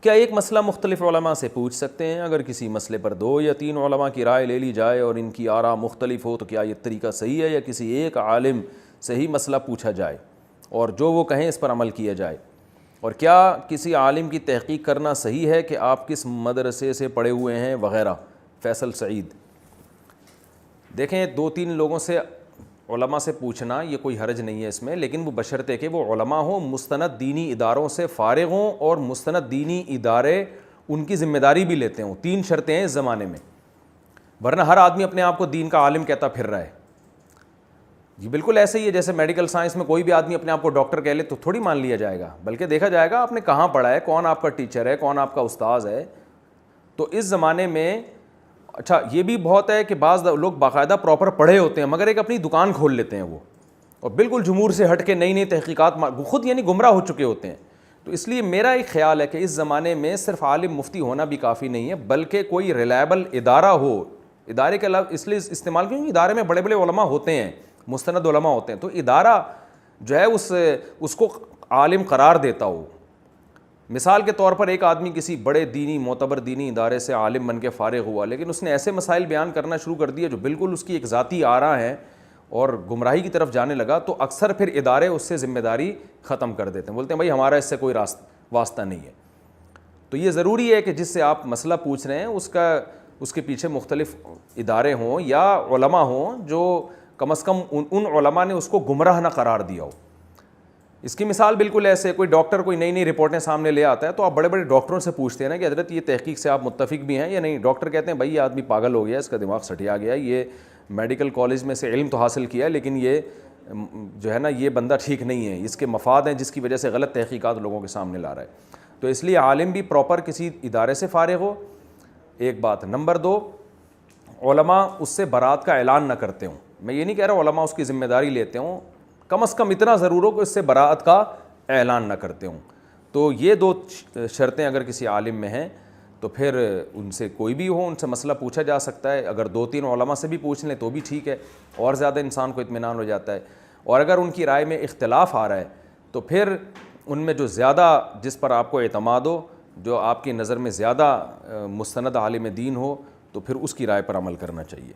کیا ایک مسئلہ مختلف علماء سے پوچھ سکتے ہیں؟ اگر کسی مسئلے پر 2 یا 3 علماء کی رائے لے لی جائے اور ان کی آراء مختلف ہو تو کیا یہ طریقہ صحیح ہے یا کسی ایک عالم سے ہی مسئلہ پوچھا جائے اور جو وہ کہیں اس پر عمل کیا جائے؟ اور کیا کسی عالم کی تحقیق کرنا صحیح ہے کہ آپ کس مدرسے سے پڑھے ہوئے ہیں وغیرہ؟ فیصل سعید۔ دیکھیں 2-3 لوگوں سے علماء سے پوچھنا یہ کوئی حرج نہیں ہے اس میں، لیکن وہ بشرطے کہ وہ علماء ہوں، مستند دینی اداروں سے فارغ ہوں اور مستند دینی ادارے ان کی ذمہ داری بھی لیتے ہوں۔ 3 شرطیں ہیں اس زمانے میں، ورنہ ہر آدمی اپنے آپ کو دین کا عالم کہتا پھر رہا ہے۔ جی بالکل ایسے ہی ہے جیسے میڈیکل سائنس میں کوئی بھی آدمی اپنے آپ کو ڈاکٹر کہہ لے تو تھوڑی مان لیا جائے گا، بلکہ دیکھا جائے گا آپ نے کہاں پڑھا ہے، کون آپ کا ٹیچر ہے، کون آپ کا استاذ ہے۔ تو اس زمانے میں اچھا یہ بھی بہت ہے کہ بعض لوگ باقاعدہ پراپر پڑھے ہوتے ہیں مگر ایک اپنی دکان کھول لیتے ہیں وہ، اور بالکل جمہور سے ہٹ کے نئی نئی تحقیقات خود یعنی گمراہ ہو چکے ہوتے ہیں۔ تو اس لیے میرا ایک خیال ہے کہ اس زمانے میں صرف عالم مفتی ہونا بھی کافی نہیں ہے، بلکہ کوئی ریلائبل ادارہ ہو۔ ادارے کے علاوہ اس لیے استعمال کیوں، ادارے میں بڑے بڑے علماء ہوتے ہیں، مستند علماء ہوتے ہیں، تو ادارہ جو ہے اس کو عالم قرار دیتا ہو۔ مثال کے طور پر ایک آدمی کسی بڑے دینی معتبر دینی ادارے سے عالم بن کے فارغ ہوا، لیکن اس نے ایسے مسائل بیان کرنا شروع کر دیے جو بالکل اس کی ایک ذاتی آراء ہیں اور گمراہی کی طرف جانے لگا، تو اکثر پھر ادارے اس سے ذمہ داری ختم کر دیتے ہیں، بولتے ہیں بھائی ہمارا اس سے کوئی واسطہ نہیں ہے۔ تو یہ ضروری ہے کہ جس سے آپ مسئلہ پوچھ رہے ہیں اس کے پیچھے مختلف ادارے ہوں یا علماء ہوں جو کم از کم ان علماء نے اس کو گمراہ نہ قرار دیا ہو۔ اس کی مثال بالکل ایسے، کوئی ڈاکٹر کوئی نئی نئی رپورٹیں سامنے لے آتا ہے تو آپ بڑے بڑے ڈاکٹروں سے پوچھتے ہیں نا کہ حضرت یہ تحقیق سے آپ متفق بھی ہیں یا نہیں؟ ڈاکٹر کہتے ہیں بھائی یہ آدمی پاگل ہو گیا، اس کا دماغ سٹیا گیا، یہ میڈیکل کالج میں سے علم تو حاصل کیا لیکن یہ جو ہے نا یہ بندہ ٹھیک نہیں ہے، اس کے مفاد ہیں جس کی وجہ سے غلط تحقیقات لوگوں کے سامنے لا رہا ہے۔ تو اس لیے عالم بھی پراپر کسی ادارے سے فارغ ہو، ایک بات۔ نمبر 2، علماء اس سے برات کا اعلان نہ کرتے ہوں۔ میں یہ نہیں کہہ رہا علماء اس کی ذمہ داری لیتے ہوں، کم از کم اتنا ضرور ہو کہ اس سے برات کا اعلان نہ کرتے ہوں۔ تو یہ 2 شرطیں اگر کسی عالم میں ہیں تو پھر ان سے کوئی بھی ہو ان سے مسئلہ پوچھا جا سکتا ہے۔ اگر 2-3 علماء سے بھی پوچھ لیں تو بھی ٹھیک ہے، اور زیادہ انسان کو اطمینان ہو جاتا ہے۔ اور اگر ان کی رائے میں اختلاف آ رہا ہے تو پھر ان میں جو زیادہ جس پر آپ کو اعتماد ہو، جو آپ کی نظر میں زیادہ مستند عالم دین ہو، تو پھر اس کی رائے پر عمل کرنا چاہیے۔